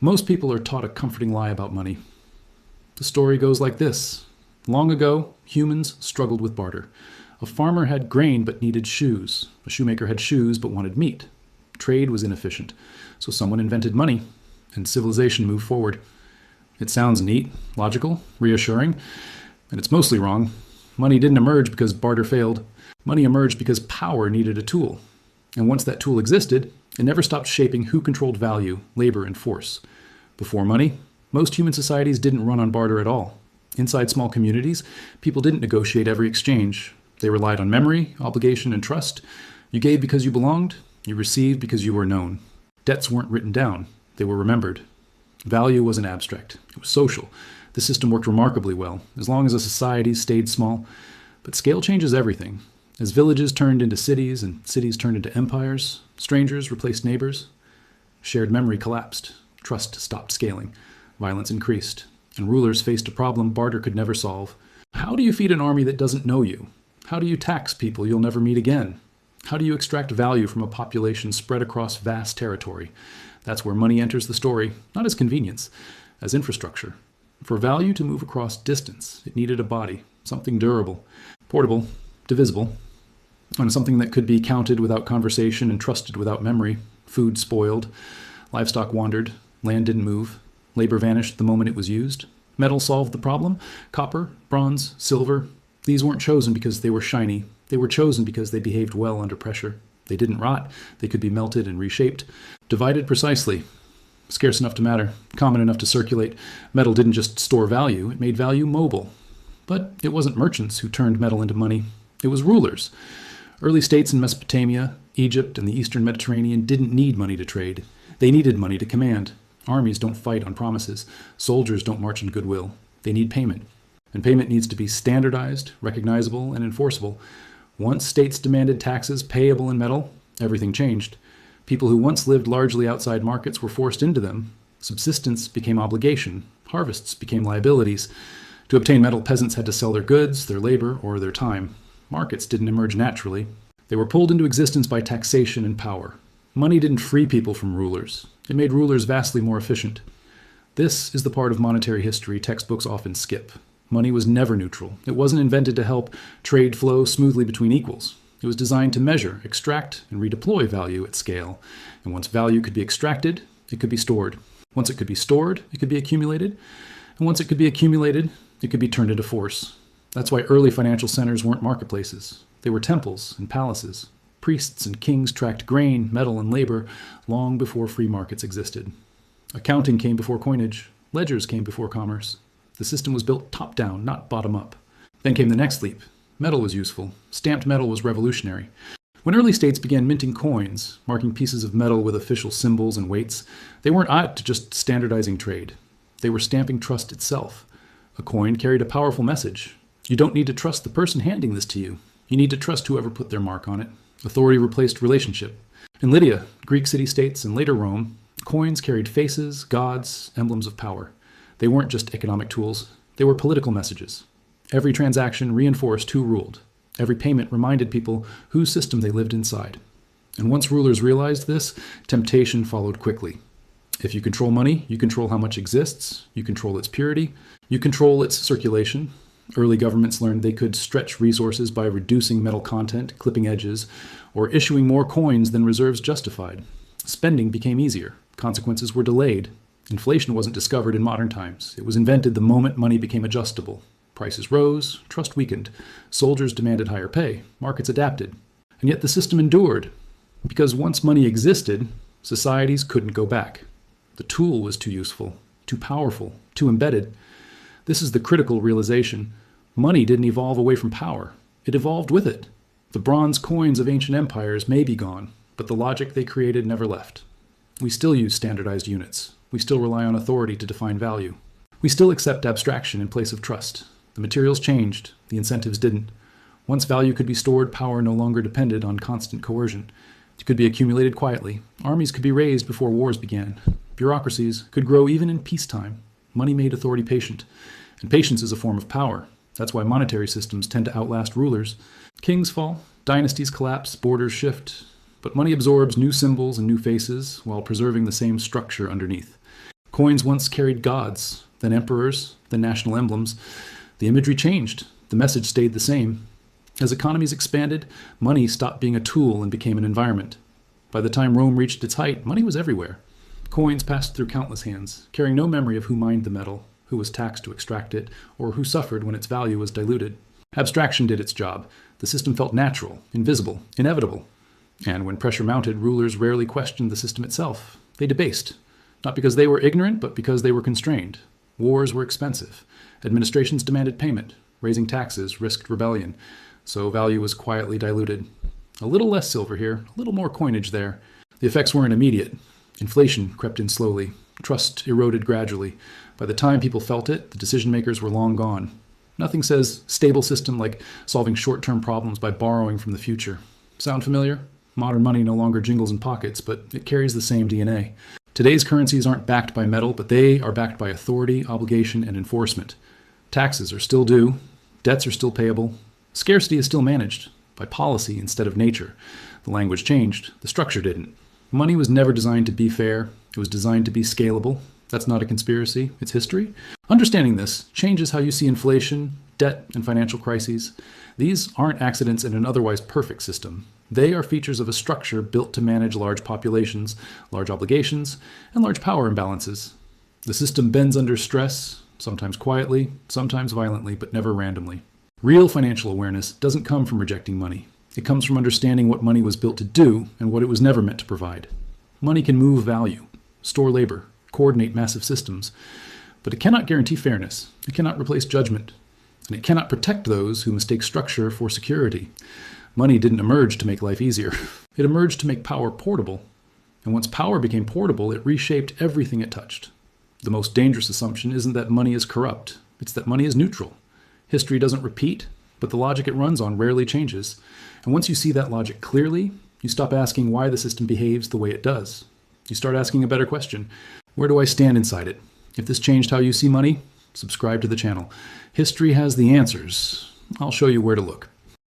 Most people are taught a comforting lie about money. The story goes like this. Long ago, humans struggled with barter. A farmer had grain but needed shoes. A shoemaker had shoes but wanted meat. Trade was inefficient, so someone invented money, and civilization moved forward. It sounds neat, logical, reassuring, and it's mostly wrong. Money didn't emerge because barter failed. Money emerged because power needed a tool. And once that tool existed, it never stopped shaping who controlled value, labor, and force. Before money, most human societies didn't run on barter at all. Inside small communities, people didn't negotiate every exchange. They relied on memory, obligation, and trust. You gave because you belonged. You received because you were known. Debts weren't written down. They were remembered. Value wasn't abstract. It was social. The system worked remarkably well, as long as a society stayed small. But scale changes everything. As villages turned into cities and cities turned into empires, strangers replaced neighbors. Shared memory collapsed. Trust stopped scaling. Violence increased. And rulers faced a problem barter could never solve. How do you feed an army that doesn't know you? How do you tax people you'll never meet again? How do you extract value from a population spread across vast territory? That's where money enters the story, not as convenience, as infrastructure. For value to move across distance, it needed a body, something durable, portable, divisible, and something that could be counted without conversation and trusted without memory. Food spoiled, livestock wandered, land didn't move, labor vanished the moment it was used. Metal solved the problem. Copper, bronze, silver. These weren't chosen because they were shiny. They were chosen because they behaved well under pressure. They didn't rot. They could be melted and reshaped. Divided precisely. Scarce enough to matter. Common enough to circulate. Metal didn't just store value. It made value mobile. But it wasn't merchants who turned metal into money. It was rulers. Early states in Mesopotamia, Egypt, and the Eastern Mediterranean didn't need money to trade. They needed money to command. Armies don't fight on promises. Soldiers don't march in goodwill. They need payment. And payment needs to be standardized, recognizable, and enforceable. Once states demanded taxes payable in metal, everything changed. People who once lived largely outside markets were forced into them. Subsistence became obligation. Harvests became liabilities. To obtain metal, peasants had to sell their goods, their labor, or their time. Markets didn't emerge naturally. They were pulled into existence by taxation and power. Money didn't free people from rulers. It made rulers vastly more efficient. This is the part of monetary history textbooks often skip. Money was never neutral. It wasn't invented to help trade flow smoothly between equals. It was designed to measure, extract, and redeploy value at scale. And once value could be extracted, it could be stored. Once it could be stored, it could be accumulated. And once it could be accumulated, it could be turned into force. That's why early financial centers weren't marketplaces. They were temples and palaces. Priests and kings tracked grain, metal, and labor long before free markets existed. Accounting came before coinage. Ledgers came before commerce. The system was built top-down, not bottom-up. Then came the next leap. Metal was useful. Stamped metal was revolutionary. When early states began minting coins, marking pieces of metal with official symbols and weights, they weren't odd to just standardizing trade. They were stamping trust itself. A coin carried a powerful message. You don't need to trust the person handing this to you. You need to trust whoever put their mark on it. Authority replaced relationship. In Lydia, Greek city-states, and later Rome, coins carried faces, gods, emblems of power. They weren't just economic tools. They were political messages. Every transaction reinforced who ruled. Every payment reminded people whose system they lived inside. And once rulers realized this, temptation followed quickly. If you control money, you control how much exists, you control its purity, you control its circulation. Early governments learned they could stretch resources by reducing metal content, clipping edges, or issuing more coins than reserves justified. Spending became easier. Consequences were delayed. Inflation wasn't discovered in modern times. It was invented the moment money became adjustable. Prices rose, trust weakened. Soldiers demanded higher pay. Markets adapted. And yet the system endured. Because once money existed, societies couldn't go back. The tool was too useful, too powerful, too embedded. This is the critical realization. Money didn't evolve away from power. It evolved with it. The bronze coins of ancient empires may be gone, but the logic they created never left. We still use standardized units. We still rely on authority to define value. We still accept abstraction in place of trust. The materials changed. The incentives didn't. Once value could be stored, power no longer depended on constant coercion. It could be accumulated quietly. Armies could be raised before wars began. Bureaucracies could grow even in peacetime. Money made authority patient. And patience is a form of power. That's why monetary systems tend to outlast rulers. Kings fall, dynasties collapse, borders shift. But money absorbs new symbols and new faces while preserving the same structure underneath. Coins once carried gods, then emperors, then national emblems. The imagery changed. The message stayed the same. As economies expanded, money stopped being a tool and became an environment. By the time Rome reached its height, money was everywhere. Coins passed through countless hands, carrying no memory of who mined the metal, who was taxed to extract it, or who suffered when its value was diluted. Abstraction did its job. The system felt natural, invisible, inevitable. And when pressure mounted, rulers rarely questioned the system itself. They debased, not because they were ignorant, but because they were constrained. Wars were expensive. Administrations demanded payment. Raising taxes risked rebellion. So value was quietly diluted. A little less silver here, a little more coinage there. The effects weren't immediate. Inflation crept in slowly. Trust eroded gradually. By the time people felt it, the decision makers were long gone. Nothing says stable system like solving short-term problems by borrowing from the future. Sound familiar? Modern money no longer jingles in pockets, but it carries the same DNA. Today's currencies aren't backed by metal, but they are backed by authority, obligation, and enforcement. Taxes are still due. Debts are still payable. Scarcity is still managed by policy instead of nature. The language changed. The structure didn't. Money was never designed to be fair. It was designed to be scalable. That's not a conspiracy. It's history. Understanding this changes how you see inflation, debt, and financial crises. These aren't accidents in an otherwise perfect system. They are features of a structure built to manage large populations, large obligations, and large power imbalances. The system bends under stress, sometimes quietly, sometimes violently, but never randomly. Real financial awareness doesn't come from rejecting money. It comes from understanding what money was built to do and what it was never meant to provide. Money can move value, store labor, coordinate massive systems, but it cannot guarantee fairness. It cannot replace judgment, and it cannot protect those who mistake structure for security. Money didn't emerge to make life easier. It emerged to make power portable. And once power became portable, it reshaped everything it touched. The most dangerous assumption isn't that money is corrupt. It's that money is neutral. History doesn't repeat, but the logic it runs on rarely changes. And once you see that logic clearly, you stop asking why the system behaves the way it does. You start asking a better question. Where do I stand inside it? If this changed how you see money, subscribe to the channel. History has the answers. I'll show you where to look.